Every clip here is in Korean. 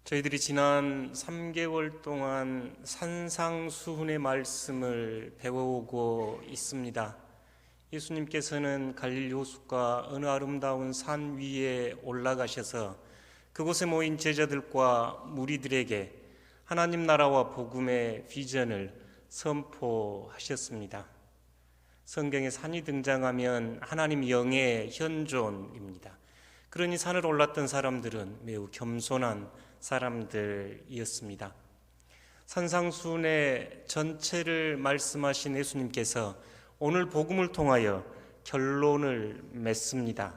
저희들이 지난 3개월 동안 산상수훈의 말씀을 배워오고 있습니다. 예수님께서는 갈릴리 호숫가 어느 아름다운 산 위에 올라가셔서 그곳에 모인 제자들과 무리들에게 하나님 나라와 복음의 비전을 선포하셨습니다. 성경에 산이 등장하면 하나님 영의 현존입니다. 그러니 산을 올랐던 사람들은 매우 겸손한 사람들이었습니다. 산상수훈의 전체를 말씀하신 예수님께서 오늘 복음을 통하여 결론을 맺습니다.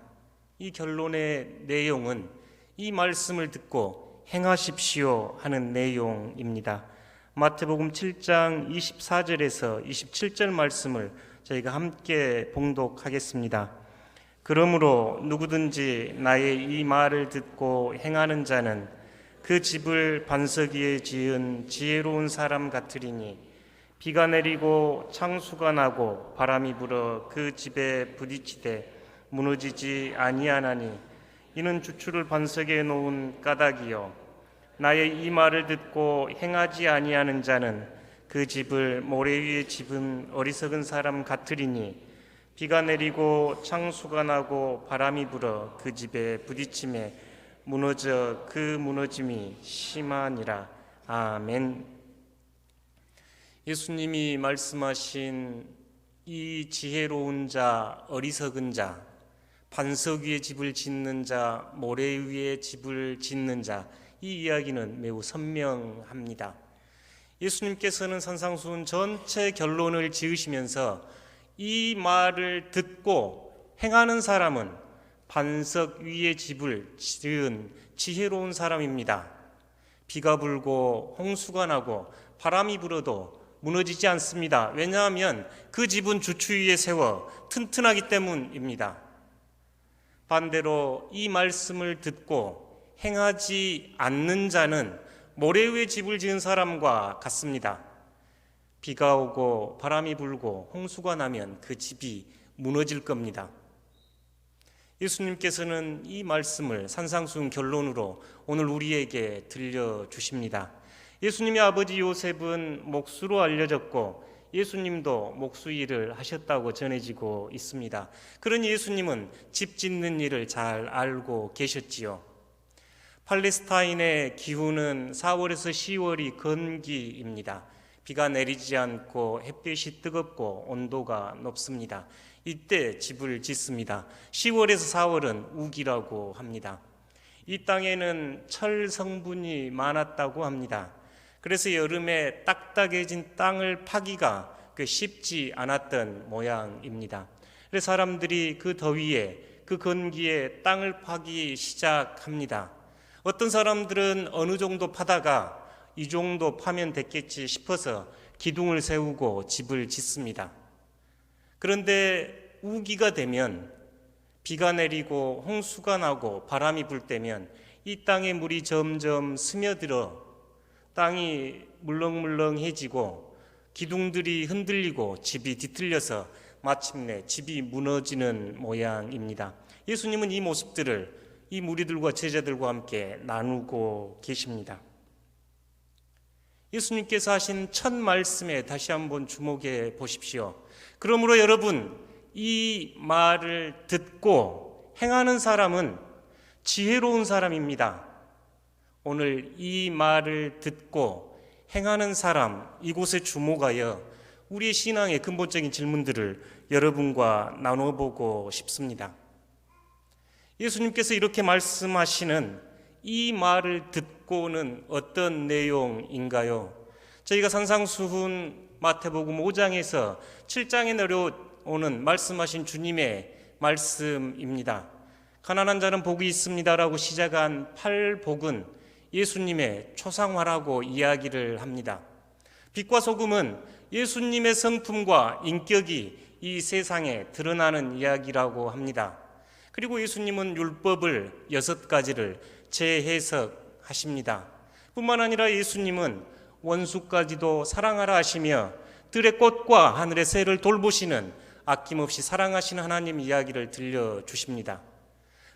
이 결론의 내용은 이 말씀을 듣고 행하십시오 하는 내용입니다. 마태복음 7장 24절에서 27절 말씀을 저희가 함께 봉독하겠습니다. 그러므로 누구든지 나의 이 말을 듣고 행하는 자는 그 집을 반석 위에 지은 지혜로운 사람 같으리니 비가 내리고 창수가 나고 바람이 불어 그 집에 부딪히되 무너지지 아니하나니 이는 주추를 반석에 놓은 까닭이요 나의 이 말을 듣고 행하지 아니하는 자는 그 집을 모래 위에 집은 어리석은 사람 같으리니 비가 내리고 창수가 나고 바람이 불어 그 집에 부딪힘에 무너져 그 무너짐이 심하니라. 아멘. 예수님이 말씀하신 이 지혜로운 자, 어리석은 자, 반석 위에 집을 짓는 자, 모래 위에 집을 짓는 자, 이 이야기는 매우 선명합니다. 예수님께서는 산상수훈 전체 결론을 지으시면서 이 말을 듣고 행하는 사람은 반석 위에 집을 지은 지혜로운 사람입니다. 비가 불고 홍수가 나고 바람이 불어도 무너지지 않습니다. 왜냐하면 그 집은 주추 위에 세워 튼튼하기 때문입니다. 반대로 이 말씀을 듣고 행하지 않는 자는 모래 위에 집을 지은 사람과 같습니다. 비가 오고 바람이 불고 홍수가 나면 그 집이 무너질 겁니다. 예수님께서는 이 말씀을 산상수훈 결론으로 오늘 우리에게 들려주십니다. 예수님의 아버지 요셉은 목수로 알려졌고 예수님도 목수 일을 하셨다고 전해지고 있습니다. 그러니 예수님은 집 짓는 일을 잘 알고 계셨지요. 팔레스타인의 기후는 4월에서 10월이 건기입니다. 비가 내리지 않고 햇빛이 뜨겁고 온도가 높습니다. 이때 집을 짓습니다. 10월에서 4월은 우기라고 합니다. 이 땅에는 철 성분이 많았다고 합니다. 그래서 여름에 딱딱해진 땅을 파기가 쉽지 않았던 모양입니다. 그래서 사람들이 그 더위에 그 건기에 땅을 파기 시작합니다. 어떤 사람들은 어느 정도 파다가 이 정도 파면 됐겠지 싶어서 기둥을 세우고 집을 짓습니다. 그런데 우기가 되면 비가 내리고 홍수가 나고 바람이 불 때면 이 땅의 물이 점점 스며들어 땅이 물렁물렁해지고 기둥들이 흔들리고 집이 뒤틀려서 마침내 집이 무너지는 모양입니다. 예수님은 이 모습들을 이 무리들과 제자들과 함께 나누고 계십니다. 예수님께서 하신 첫 말씀에 다시 한번 주목해 보십시오. 그러므로 여러분, 이 말을 듣고 행하는 사람은 지혜로운 사람입니다. 오늘 이 말을 듣고 행하는 사람, 이곳에 주목하여 우리의 신앙의 근본적인 질문들을 여러분과 나눠보고 싶습니다. 예수님께서 이렇게 말씀하시는 이 말을 듣고는 어떤 내용인가요? 저희가 산상수훈 마태복음 5장에서 7장에 내려오는 말씀하신 주님의 말씀입니다. 가난한 자는 복이 있습니다라고 시작한 8복은 예수님의 초상화라고 이야기를 합니다. 빛과 소금은 예수님의 성품과 인격이 이 세상에 드러나는 이야기라고 합니다. 그리고 예수님은 율법을 6가지를 재해석하십니다. 뿐만 아니라 예수님은 원수까지도 사랑하라 하시며 들의 꽃과 하늘의 새를 돌보시는 아낌없이 사랑하시는 하나님 이야기를 들려주십니다.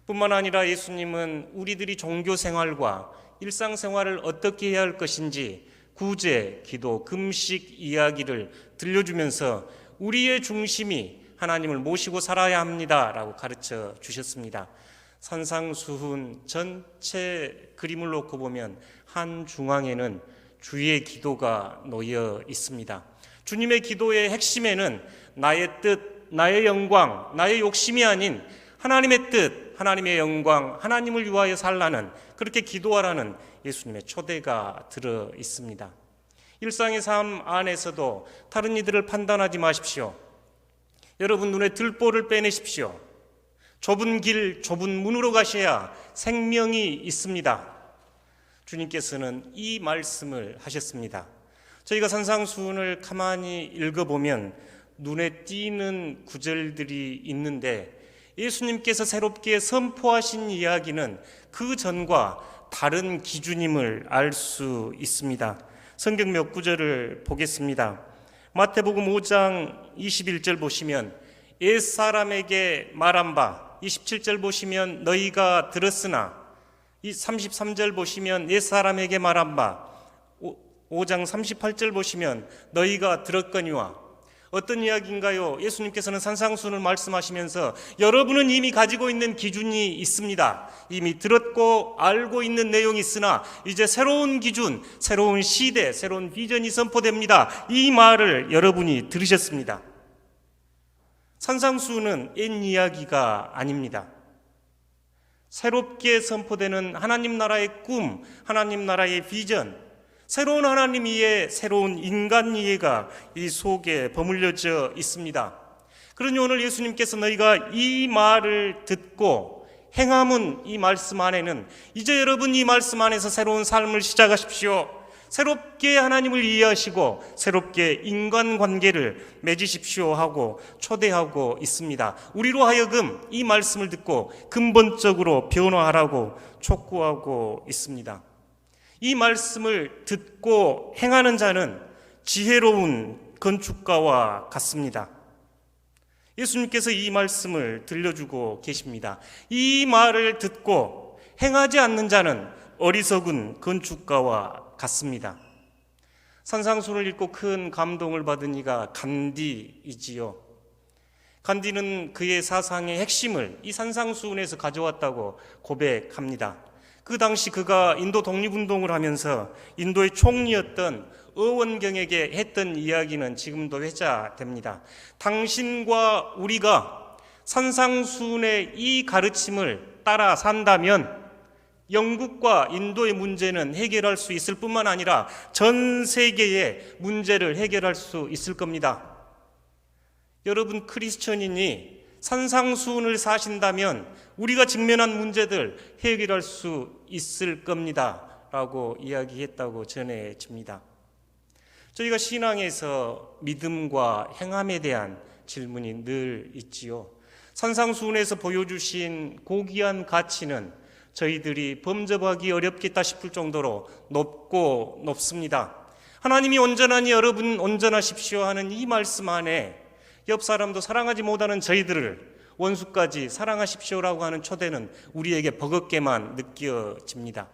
뿐만 아니라 예수님은 우리들이 종교 생활과 일상생활을 어떻게 해야 할 것인지 구제, 기도, 금식 이야기를 들려주면서 우리의 중심이 하나님을 모시고 살아야 합니다라고 가르쳐 주셨습니다. 산상수훈 전체 그림을 놓고 보면 한 중앙에는 주의 기도가 놓여 있습니다. 주님의 기도의 핵심에는 나의 뜻, 나의 영광, 나의 욕심이 아닌 하나님의 뜻, 하나님의 영광, 하나님을 위하여 살라는, 그렇게 기도하라는 예수님의 초대가 들어 있습니다. 일상의 삶 안에서도 다른 이들을 판단하지 마십시오. 여러분 눈에 들보를 빼내십시오. 좁은 길, 좁은 문으로 가셔야 생명이 있습니다. 주님께서는 이 말씀을 하셨습니다. 저희가 산상수훈을 가만히 읽어보면 눈에 띄는 구절들이 있는데 예수님께서 새롭게 선포하신 이야기는 그 전과 다른 기준임을 알 수 있습니다. 성경 몇 구절을 보겠습니다. 마태복음 5장 21절 보시면 옛사람에게 말한 바, 27절 보시면 너희가 들었으나, 이 33절 보시면 옛사람에게 말한 바, 5장 38절 보시면 너희가 들었거니와. 어떤 이야기인가요? 예수님께서는 산상수훈을 말씀하시면서 여러분은 이미 가지고 있는 기준이 있습니다. 이미 들었고 알고 있는 내용이 있으나 이제 새로운 기준, 새로운 시대, 새로운 비전이 선포됩니다. 이 말을 여러분이 들으셨습니다. 산상수훈은 옛 이야기가 아닙니다. 새롭게 선포되는 하나님 나라의 꿈, 하나님 나라의 비전, 새로운 하나님 이해, 새로운 인간 이해가 이 속에 버물려져 있습니다. 그러니 오늘 예수님께서 너희가 이 말을 듣고 행함은, 이 말씀 안에는 이제 여러분 이 말씀 안에서 새로운 삶을 시작하십시오. 새롭게 하나님을 이해하시고 새롭게 인간관계를 맺으십시오 하고 초대하고 있습니다. 우리로 하여금 이 말씀을 듣고 근본적으로 변화하라고 촉구하고 있습니다. 이 말씀을 듣고 행하는 자는 지혜로운 건축가와 같습니다. 예수님께서 이 말씀을 들려주고 계십니다. 이 말을 듣고 행하지 않는 자는 어리석은 건축가와 같습니다. 산상수훈을 읽고 큰 감동을 받은 이가 간디이지요. 간디는 그의 사상의 핵심을 이 산상수훈에서 가져왔다고 고백합니다. 그 당시 그가 인도 독립운동을 하면서 인도의 총리였던 어원경에게 했던 이야기는 지금도 회자됩니다. 당신과 우리가 산상수훈의 이 가르침을 따라 산다면 영국과 인도의 문제는 해결할 수 있을 뿐만 아니라 전 세계의 문제를 해결할 수 있을 겁니다. 여러분 크리스천이니 산상수훈을 사신다면 우리가 직면한 문제들 해결할 수 있을 겁니다 라고 이야기했다고 전해집니다. 저희가 신앙에서 믿음과 행함에 대한 질문이 늘 있지요. 산상수훈에서 보여주신 고귀한 가치는 저희들이 범접하기 어렵겠다 싶을 정도로 높고 높습니다. 하나님이 온전하니 여러분 온전하십시오 하는 이 말씀 안에 옆 사람도 사랑하지 못하는 저희들을 원수까지 사랑하십시오라고 하는 초대는 우리에게 버겁게만 느껴집니다.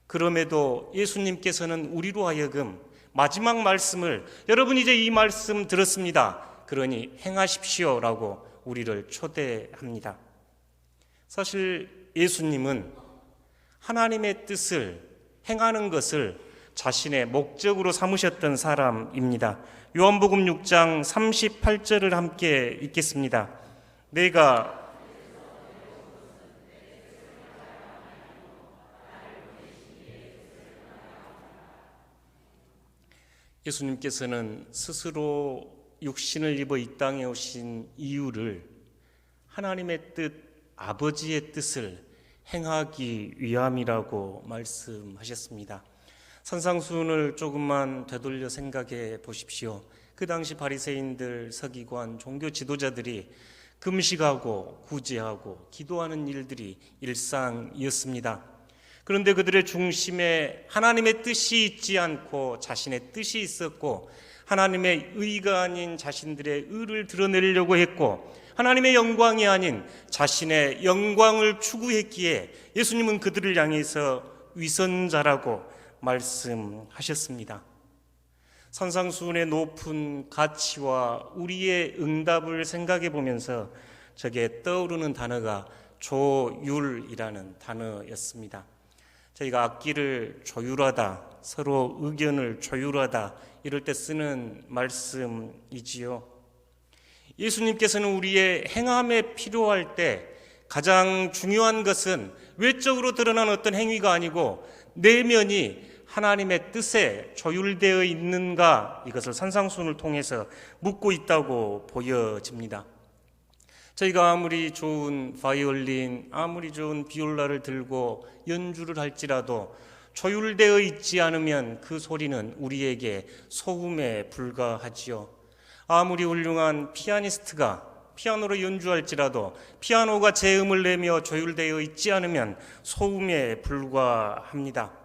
그럼에도 예수님께서는 우리로 하여금 마지막 말씀을 여러분 이제 이 말씀 들었습니다. 그러니 행하십시오라고 우리를 초대합니다. 사실 예수님은 하나님의 뜻을 행하는 것을 자신의 목적으로 삼으셨던 사람입니다. 요한복음 6장 38절을 함께 읽겠습니다. 내가 예수님께서는 스스로 육신을 입어 이 땅에 오신 이유를 하나님의 뜻, 아버지의 뜻을 행하기 위함이라고 말씀하셨습니다. 산상수훈을 조금만 되돌려 생각해 보십시오. 그 당시 바리새인들, 서기관, 종교 지도자들이 금식하고 구제하고 기도하는 일들이 일상이었습니다. 그런데 그들의 중심에 하나님의 뜻이 있지 않고 자신의 뜻이 있었고, 하나님의 의가 아닌 자신들의 의를 드러내려고 했고, 하나님의 영광이 아닌 자신의 영광을 추구했기에 예수님은 그들을 향해서 위선자라고 말씀하셨습니다. 산상수훈의 높은 가치와 우리의 응답을 생각해 보면서 저게 떠오르는 단어가 조율이라는 단어였습니다. 저희가 악기를 조율하다, 서로 의견을 조율하다 이럴 때 쓰는 말씀이지요. 예수님께서는 우리의 행함에 필요할 때 가장 중요한 것은 외적으로 드러난 어떤 행위가 아니고 내면이 하나님의 뜻에 조율되어 있는가, 이것을 산상수훈을 통해서 묻고 있다고 보여집니다. 저희가 아무리 좋은 바이올린, 아무리 좋은 비올라를 들고 연주를 할지라도 조율되어 있지 않으면 그 소리는 우리에게 소음에 불과하지요. 아무리 훌륭한 피아니스트가 피아노로 연주할지라도 피아노가 제음을 내며 조율되어 있지 않으면 소음에 불과합니다.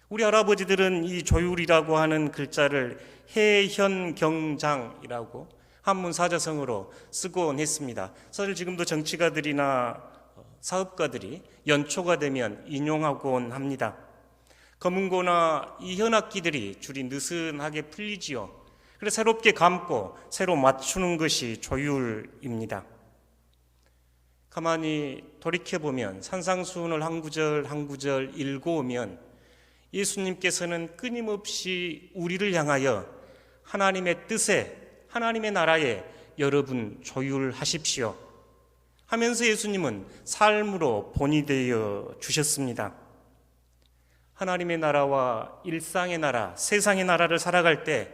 우리 할아버지들은 이 조율이라고 하는 글자를 해현경장이라고 한문 사자성어로 쓰곤 했습니다. 사실 지금도 정치가들이나 사업가들이 연초가 되면 인용하곤 합니다. 검은고나 이 현악기들이 줄이 느슨하게 풀리지요. 그래서 새롭게 감고 새로 맞추는 것이 조율입니다. 가만히 돌이켜보면 산상수훈을 한 구절 한 구절 읽어오면 예수님께서는 끊임없이 우리를 향하여 하나님의 뜻에, 하나님의 나라에 여러분 조율하십시오 하면서 예수님은 삶으로 본이 되어 주셨습니다. 하나님의 나라와 일상의 나라, 세상의 나라를 살아갈 때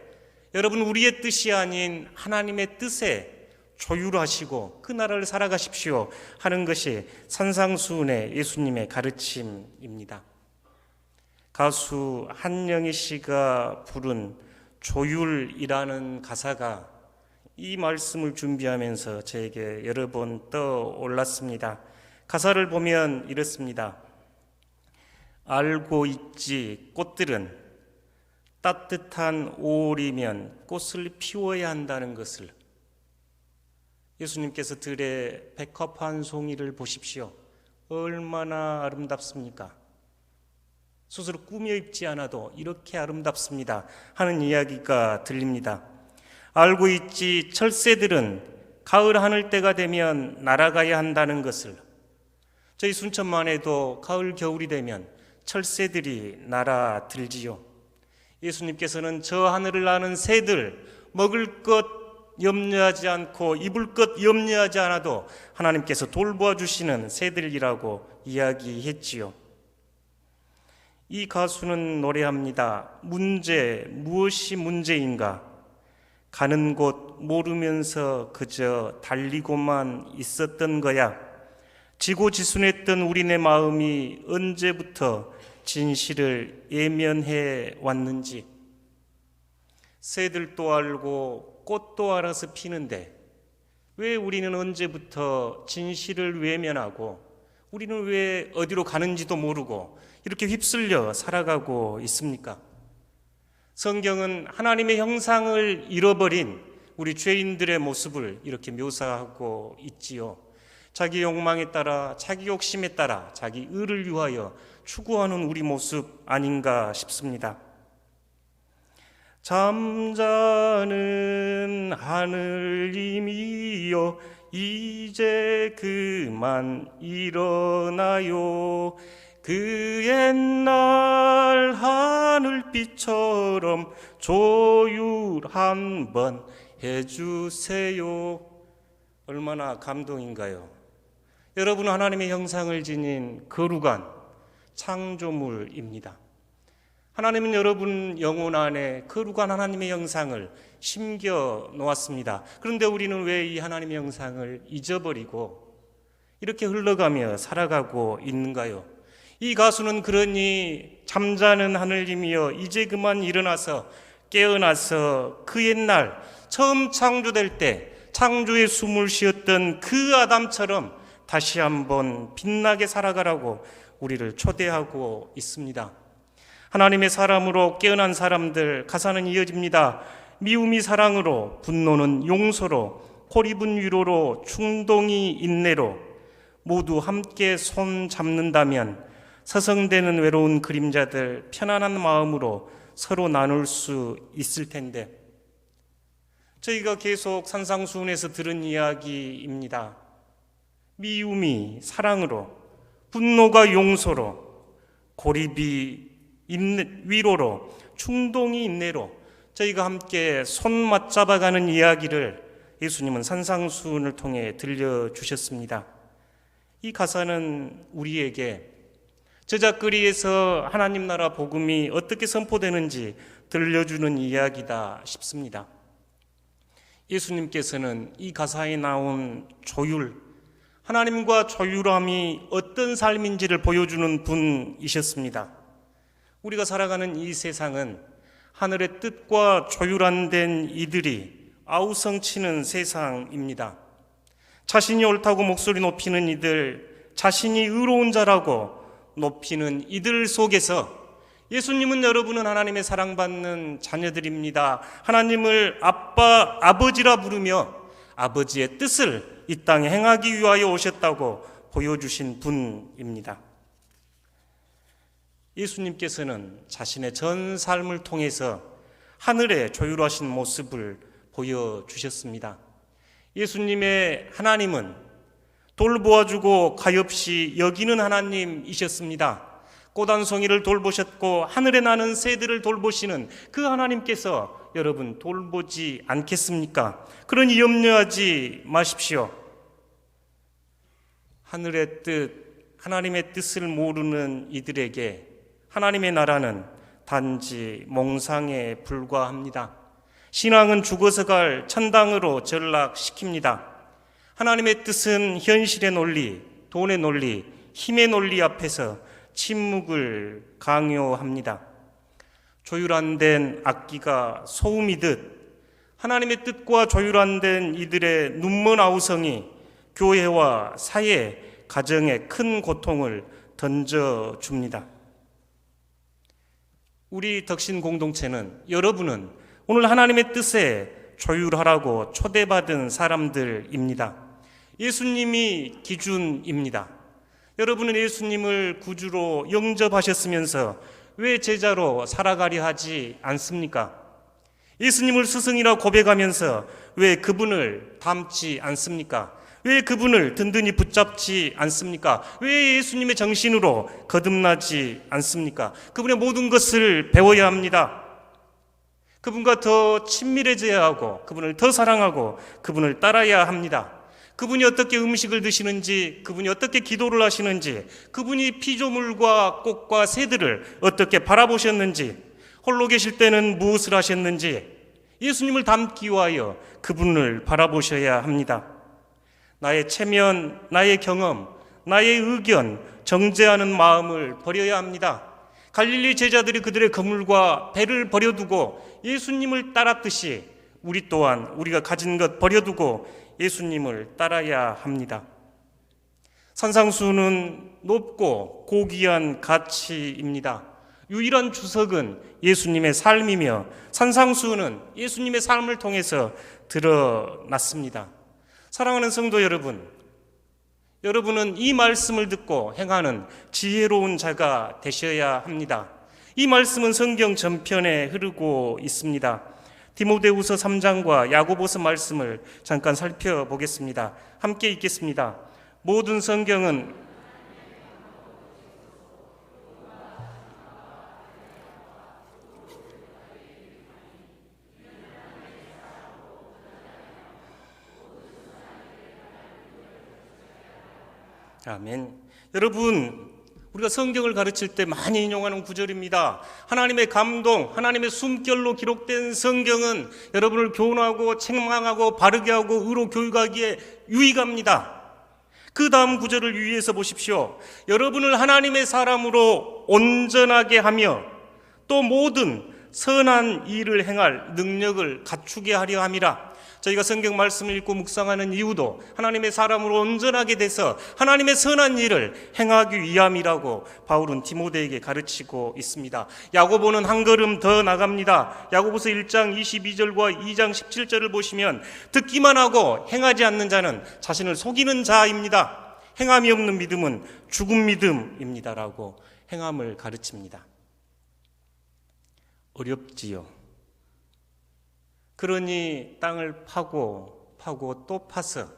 여러분 우리의 뜻이 아닌 하나님의 뜻에 조율하시고 그 나라를 살아가십시오 하는 것이 산상수훈의 예수님의 가르침입니다. 가수 한영희 씨가 부른 조율이라는 가사가 이 말씀을 준비하면서 저에게 여러 번 떠올랐습니다. 가사를 보면 이렇습니다. 알고 있지 꽃들은 따뜻한 5월이면 꽃을 피워야 한다는 것을. 예수님께서 들의 백합 한 송이를 보십시오. 얼마나 아름답습니까? 스스로 꾸며 입지 않아도 이렇게 아름답습니다 하는 이야기가 들립니다. 알고 있지 철새들은 가을 하늘 때가 되면 날아가야 한다는 것을. 저희 순천만 해도 가을 겨울이 되면 철새들이 날아들지요. 예수님께서는 저 하늘을 나는 새들, 먹을 것 염려하지 않고 입을 것 염려하지 않아도 하나님께서 돌보아 주시는 새들이라고 이야기했지요. 이 가수는 노래합니다. 문제, 무엇이 문제인가? 가는 곳 모르면서 그저 달리고만 있었던 거야. 지고지순했던 우리네 마음이 언제부터 진실을 예면해 왔는지. 새들도 알고 꽃도 알아서 피는데 왜 우리는 언제부터 진실을 외면하고 우리는 왜 어디로 가는지도 모르고 이렇게 휩쓸려 살아가고 있습니까? 성경은 하나님의 형상을 잃어버린 우리 죄인들의 모습을 이렇게 묘사하고 있지요. 자기 욕망에 따라, 자기 욕심에 따라, 자기 의를 위하여 추구하는 우리 모습 아닌가 싶습니다. 잠자는 하늘님이여 이제 그만 일어나요. 그 옛날 하늘빛처럼 조율 한번 해주세요. 얼마나 감동인가요? 여러분은 하나님의 형상을 지닌 거룩한 창조물입니다. 하나님은 여러분 영혼 안에 거룩한 하나님의 형상을 심겨 놓았습니다. 그런데 우리는 왜 이 하나님의 형상을 잊어버리고 이렇게 흘러가며 살아가고 있는가요? 이 가수는 그러니 잠자는 하늘님이여 이제 그만 일어나서 깨어나서 그 옛날 처음 창조될 때 창조의 숨을 쉬었던 그 아담처럼 다시 한번 빛나게 살아가라고 우리를 초대하고 있습니다. 하나님의 사람으로 깨어난 사람들, 가사는 이어집니다. 미움이 사랑으로, 분노는 용서로, 고립은 위로로, 충동이 인내로, 모두 함께 손 잡는다면 서성대는 외로운 그림자들 편안한 마음으로 서로 나눌 수 있을 텐데, 저희가 계속 산상수훈에서 들은 이야기입니다. 미움이 사랑으로, 분노가 용서로, 고립이 위로로, 충동이 인내로 저희가 함께 손 맞잡아가는 이야기를 예수님은 산상수훈을 통해 들려주셨습니다. 이 가사는 우리에게 저작거리에서 하나님 나라 복음이 어떻게 선포되는지 들려주는 이야기다 싶습니다. 예수님께서는 이 가사에 나온 조율, 하나님과 조율함이 어떤 삶인지를 보여주는 분이셨습니다. 우리가 살아가는 이 세상은 하늘의 뜻과 조율 안 된 이들이 아우성치는 세상입니다. 자신이 옳다고 목소리 높이는 이들, 자신이 의로운 자라고 높이는 이들 속에서 예수님은 여러분은 하나님의 사랑받는 자녀들입니다. 하나님을 아빠, 아버지라 부르며 아버지의 뜻을 이 땅에 행하기 위하여 오셨다고 보여주신 분입니다. 예수님께서는 자신의 전 삶을 통해서 하늘의 조율하신 모습을 보여주셨습니다. 예수님의 하나님은 돌보아주고 가엾이 여기는 하나님이셨습니다. 꽃 한 송이를 돌보셨고 하늘에 나는 새들을 돌보시는 그 하나님께서 여러분 돌보지 않겠습니까? 그러니 염려하지 마십시오. 하늘의 뜻, 하나님의 뜻을 모르는 이들에게 하나님의 나라는 단지 몽상에 불과합니다. 신앙은 죽어서 갈 천당으로 전락시킵니다. 하나님의 뜻은 현실의 논리, 돈의 논리, 힘의 논리 앞에서 침묵을 강요합니다. 조율 안 된 악기가 소음이듯 하나님의 뜻과 조율 안 된 이들의 눈먼 아우성이 교회와 사회, 가정에 큰 고통을 던져줍니다. 우리 덕신 공동체는, 여러분은 오늘 하나님의 뜻에 조율하라고 초대받은 사람들입니다. 예수님이 기준입니다. 여러분은 예수님을 구주로 영접하셨으면서 왜 제자로 살아가려 하지 않습니까? 예수님을 스승이라 고백하면서 왜 그분을 닮지 않습니까? 왜 그분을 든든히 붙잡지 않습니까? 왜 예수님의 정신으로 거듭나지 않습니까? 그분의 모든 것을 배워야 합니다. 그분과 더 친밀해져야 하고 그분을 더 사랑하고 그분을 따라야 합니다. 그분이 어떻게 음식을 드시는지, 그분이 어떻게 기도를 하시는지, 그분이 피조물과 꽃과 새들을 어떻게 바라보셨는지, 홀로 계실 때는 무엇을 하셨는지 예수님을 닮기 위하여 그분을 바라보셔야 합니다. 나의 체면, 나의 경험, 나의 의견, 정죄하는 마음을 버려야 합니다. 갈릴리 제자들이 그들의 그물과 배를 버려두고 예수님을 따랐듯이 우리 또한 우리가 가진 것 버려두고 예수님을 따라야 합니다. 산상수훈은 높고 고귀한 가치입니다. 유일한 주석은 예수님의 삶이며 산상수훈은 예수님의 삶을 통해서 드러났습니다. 사랑하는 성도 여러분, 여러분은 이 말씀을 듣고 행하는 지혜로운 자가 되셔야 합니다. 이 말씀은 성경 전편에 흐르고 있습니다. 디모데후서 3장과 야고보서 말씀을 잠깐 살펴보겠습니다. 함께 읽겠습니다. 모든 성경은 아멘. 여러분, 우리가 성경을 가르칠 때 많이 인용하는 구절입니다. 하나님의 감동, 하나님의 숨결로 기록된 성경은 여러분을 교훈하고 책망하고 바르게 하고 의로 교육하기에 유익합니다. 그 다음 구절을 유의해서 보십시오. 여러분을 하나님의 사람으로 온전하게 하며 또 모든 선한 일을 행할 능력을 갖추게 하려 함이라. 저희가 성경 말씀을 읽고 묵상하는 이유도 하나님의 사람으로 온전하게 돼서 하나님의 선한 일을 행하기 위함이라고 바울은 디모데에게 가르치고 있습니다. 야고보는 한 걸음 더 나갑니다. 야고보서 1장 22절과 2장 17절을 보시면 듣기만 하고 행하지 않는 자는 자신을 속이는 자입니다. 행함이 없는 믿음은 죽은 믿음입니다라고 행함을 가르칩니다. 어렵지요. 그러니 땅을 파고 또 파서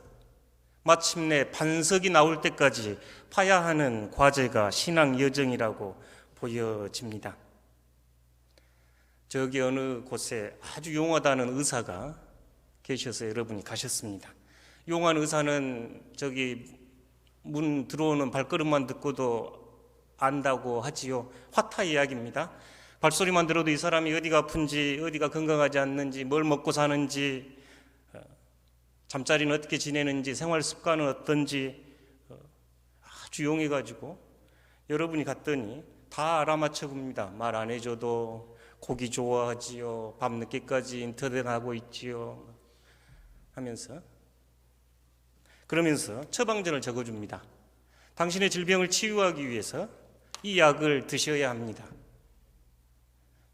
마침내 반석이 나올 때까지 파야 하는 과제가 신앙 여정이라고 보여집니다. 저기 어느 곳에 아주 용하다는 의사가 계셔서 여러분이 가셨습니다. 용한 의사는 저기 문 들어오는 발걸음만 듣고도 안다고 하지요. 화타 이야기입니다. 발소리만 들어도 이 사람이 어디가 아픈지, 어디가 건강하지 않는지, 뭘 먹고 사는지, 잠자리는 어떻게 지내는지, 생활 습관은 어떤지 아주 용해가지고 여러분이 갔더니 다 알아맞혀 봅니다. 말 안 해줘도 고기 좋아하지요, 밤늦게까지 인터넷 하고 있지요 하면서, 그러면서 처방전을 적어줍니다. 당신의 질병을 치유하기 위해서 이 약을 드셔야 합니다.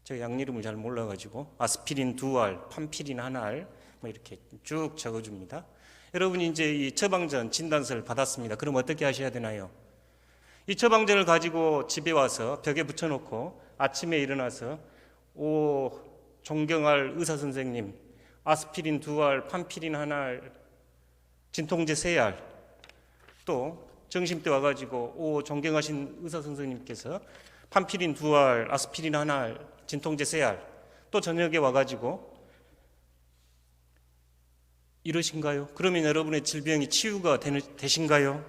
제가 약 이름을 잘 몰라가지고 아스피린 2알, 판피린 1알 뭐 이렇게 쭉 적어줍니다. 여러분이 이제 이 처방전 진단서를 받았습니다. 그럼 어떻게 하셔야 되나요? 이 처방전을 가지고 집에 와서 벽에 붙여놓고 아침에 일어나서 존경할 의사 선생님, 아스피린 2알, 판피린 1알, 진통제 3알, 또 점심때 와가지고 존경하신 의사 선생님께서 판피린 2알, 아스피린 1알, 진통제 3알, 또 저녁에 와가지고 이러신가요? 그러면 여러분의 질병이 치유가 되신가요?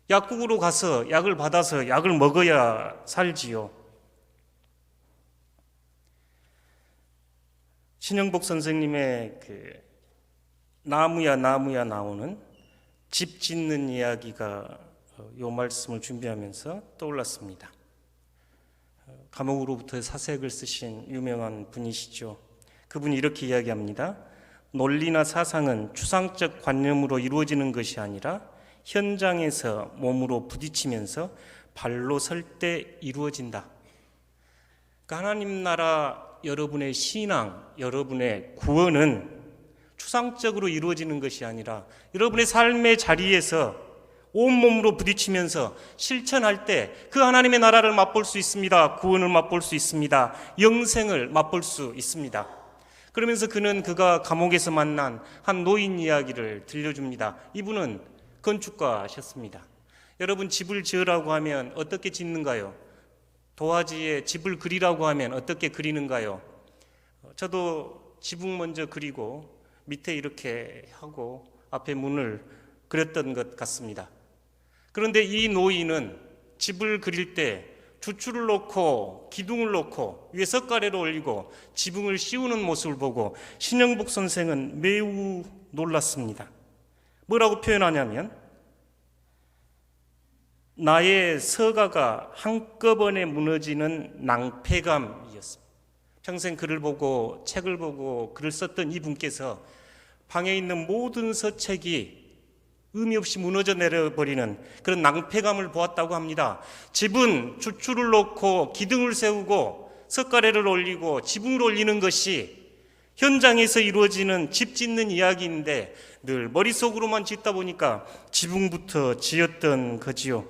약국으로 가서 약을 받아서 약을 먹어야 살지요. 신영복 선생님의 나무야 나오는 집 짓는 이야기가 요 말씀을 준비하면서 떠올랐습니다. 감옥으로부터 사색을 쓰신 유명한 분이시죠. 그분이 이렇게 이야기합니다. 논리나 사상은 추상적 관념으로 이루어지는 것이 아니라 현장에서 몸으로 부딪히면서 발로 설 때 이루어진다. 그러니까 하나님 나라 여러분의 신앙, 여러분의 구원은 추상적으로 이루어지는 것이 아니라 여러분의 삶의 자리에서 온몸으로 부딪히면서 실천할 때 그 하나님의 나라를 맛볼 수 있습니다. 구원을 맛볼 수 있습니다. 영생을 맛볼 수 있습니다. 그러면서 그가 감옥에서 만난 한 노인 이야기를 들려줍니다. 이분은 건축가셨습니다. 여러분, 집을 지으라고 하면 어떻게 짓는가요? 도화지에 집을 그리라고 하면 어떻게 그리는가요? 저도 지붕 먼저 그리고 밑에 이렇게 하고 앞에 문을 그렸던 것 같습니다. 그런데 이 노인은 집을 그릴 때 주추를 놓고 기둥을 놓고 위에 석가래를 올리고 지붕을 씌우는 모습을 보고 신영복 선생은 매우 놀랐습니다. 뭐라고 표현하냐면 나의 서가가 한꺼번에 무너지는 낭패감이었습니다. 평생 글을 보고 책을 보고 글을 썼던 이분께서 방에 있는 모든 서책이 의미 없이 무너져 내려버리는 그런 낭패감을 보았다고 합니다. 집은 주추를 놓고 기둥을 세우고 석가래를 올리고 지붕을 올리는 것이 현장에서 이루어지는 집 짓는 이야기인데 늘 머릿속으로만 짓다 보니까 지붕부터 지었던 거지요.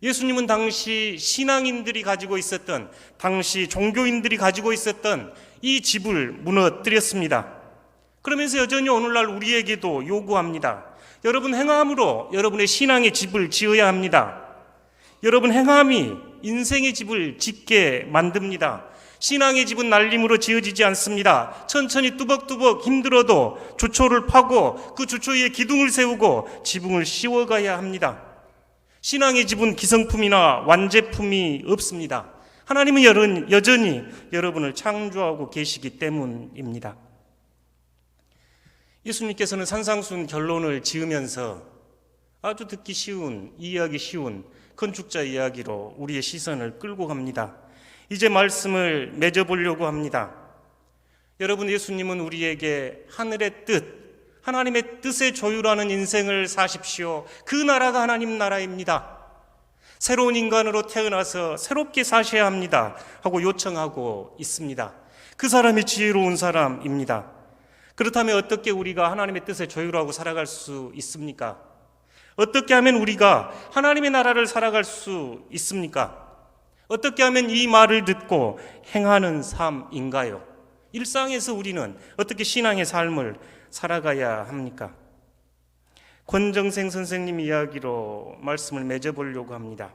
예수님은 당시 신앙인들이 가지고 있었던, 당시 종교인들이 가지고 있었던 이 집을 무너뜨렸습니다. 그러면서 여전히 오늘날 우리에게도 요구합니다. 여러분, 행함으로 여러분의 신앙의 집을 지어야 합니다. 여러분, 행함이 인생의 집을 짓게 만듭니다. 신앙의 집은 날림으로 지어지지 않습니다. 천천히 뚜벅뚜벅 힘들어도 주초를 파고 그 주초 위에 기둥을 세우고 지붕을 씌워가야 합니다. 신앙의 집은 기성품이나 완제품이 없습니다. 하나님은 여전히 여러분을 창조하고 계시기 때문입니다. 예수님께서는 산상수훈 결론을 지으면서 아주 듣기 쉬운, 이해하기 쉬운 건축자 이야기로 우리의 시선을 끌고 갑니다. 이제 말씀을 맺어보려고 합니다. 여러분, 예수님은 우리에게 하늘의 뜻, 하나님의 뜻에 조율하는 인생을 사십시오. 그 나라가 하나님 나라입니다. 새로운 인간으로 태어나서 새롭게 사셔야 합니다 하고 요청하고 있습니다. 그 사람이 지혜로운 사람입니다. 그렇다면 어떻게 우리가 하나님의 뜻에 조율하고 살아갈 수 있습니까? 어떻게 하면 우리가 하나님의 나라를 살아갈 수 있습니까? 어떻게 하면 이 말을 듣고 행하는 삶인가요? 일상에서 우리는 어떻게 신앙의 삶을 살아가야 합니까? 권정생 선생님 이야기로 말씀을 맺어보려고 합니다.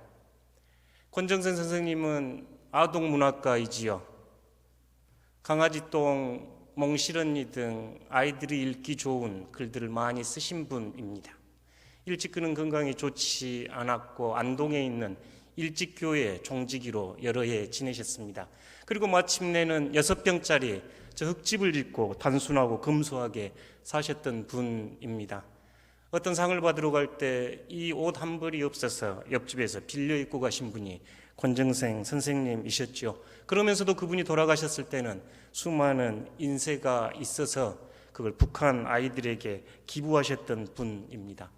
권정생 선생님은 아동문학가이지요. 강아지똥, 몽실언니 등 아이들이 읽기 좋은 글들을 많이 쓰신 분입니다. 일찍 그는 건강이 좋지 않았고 안동에 있는 일찍교회 종지기로 여러 해 지내셨습니다. 그리고 마침내는 6평짜리 저 흙집을 짓고 단순하고 검소하게 사셨던 분입니다. 어떤 상을 받으러 갈 때 이 옷 한 벌이 없어서 옆집에서 빌려 입고 가신 분이 권정생 선생님이셨죠. 그러면서도 그분이 돌아가셨을 때는 수많은 인쇄가 있어서 그걸 북한 아이들에게 기부하셨던 분입니다.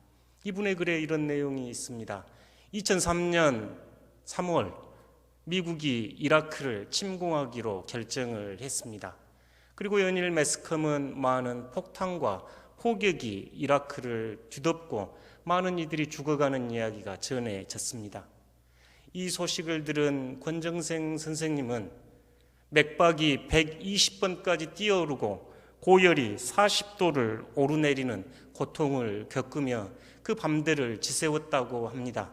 이분의 글에 이런 내용이 있습니다. 2003년 3월 미국이 이라크를 침공하기로 결정을 했습니다. 그리고 연일 매스컴은 많은 폭탄과 폭격이 이라크를 뒤덮고 많은 이들이 죽어가는 이야기가 전해졌습니다. 이 소식을 들은 권정생 선생님은 맥박이 120번까지 뛰어오르고 고열이 40도를 오르내리는 고통을 겪으며 그 밤들을 지새웠다고 합니다.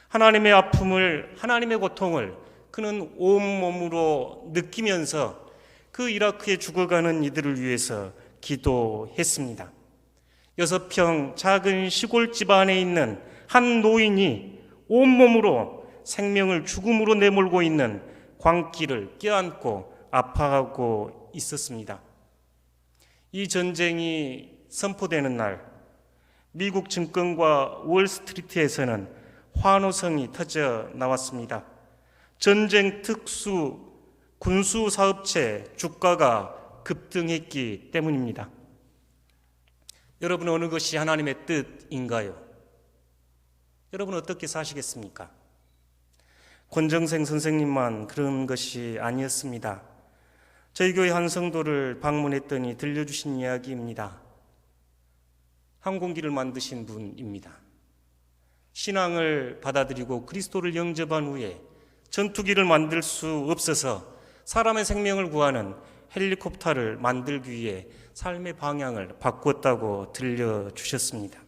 하나님의 아픔을, 하나님의 고통을 그는 온몸으로 느끼면서 그 이라크에 죽어가는 이들을 위해서 기도했습니다. 6평 작은 시골집 안에 있는 한 노인이 온몸으로 생명을 죽음으로 내몰고 있는 광기를 껴안고 아파하고 있었습니다. 이 전쟁이 선포되는 날 미국 증권과 월스트리트에서는 환호성이 터져 나왔습니다. 전쟁 특수 군수 사업체 주가가 급등했기 때문입니다. 여러분, 어느 것이 하나님의 뜻인가요? 여러분, 어떻게 사시겠습니까? 권정생 선생님만 그런 것이 아니었습니다. 저희 교회 한 성도를 방문했더니 들려주신 이야기입니다. 항공기를 만드신 분입니다. 신앙을 받아들이고 그리스도를 영접한 후에 전투기를 만들 수 없어서 사람의 생명을 구하는 헬리콥터를 만들기 위해 삶의 방향을 바꿨다고 들려주셨습니다.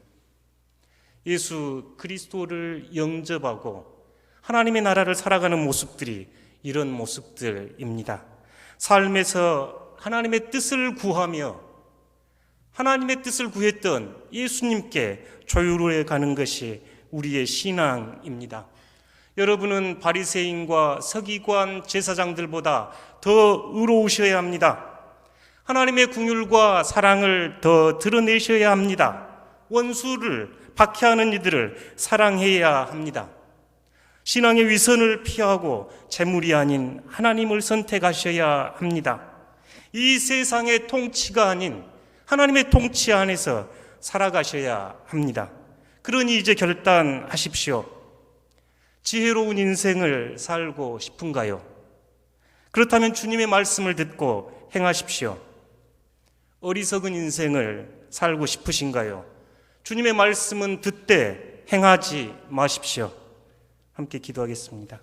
예수 그리스도를 영접하고 하나님의 나라를 살아가는 모습들이 이런 모습들입니다. 삶에서 하나님의 뜻을 구하며 하나님의 뜻을 구했던 예수님께 조율해 가는 것이 우리의 신앙입니다. 여러분은 바리새인과 서기관 제사장들보다 더 의로우셔야 합니다. 하나님의 긍휼과 사랑을 더 드러내셔야 합니다. 원수를 박해하는 이들을 사랑해야 합니다. 신앙의 위선을 피하고 재물이 아닌 하나님을 선택하셔야 합니다. 이 세상의 통치가 아닌 하나님의 통치 안에서 살아가셔야 합니다. 그러니 이제 결단하십시오. 지혜로운 인생을 살고 싶은가요? 그렇다면 주님의 말씀을 듣고 행하십시오. 어리석은 인생을 살고 싶으신가요? 주님의 말씀은 듣되 행하지 마십시오. 함께 기도하겠습니다.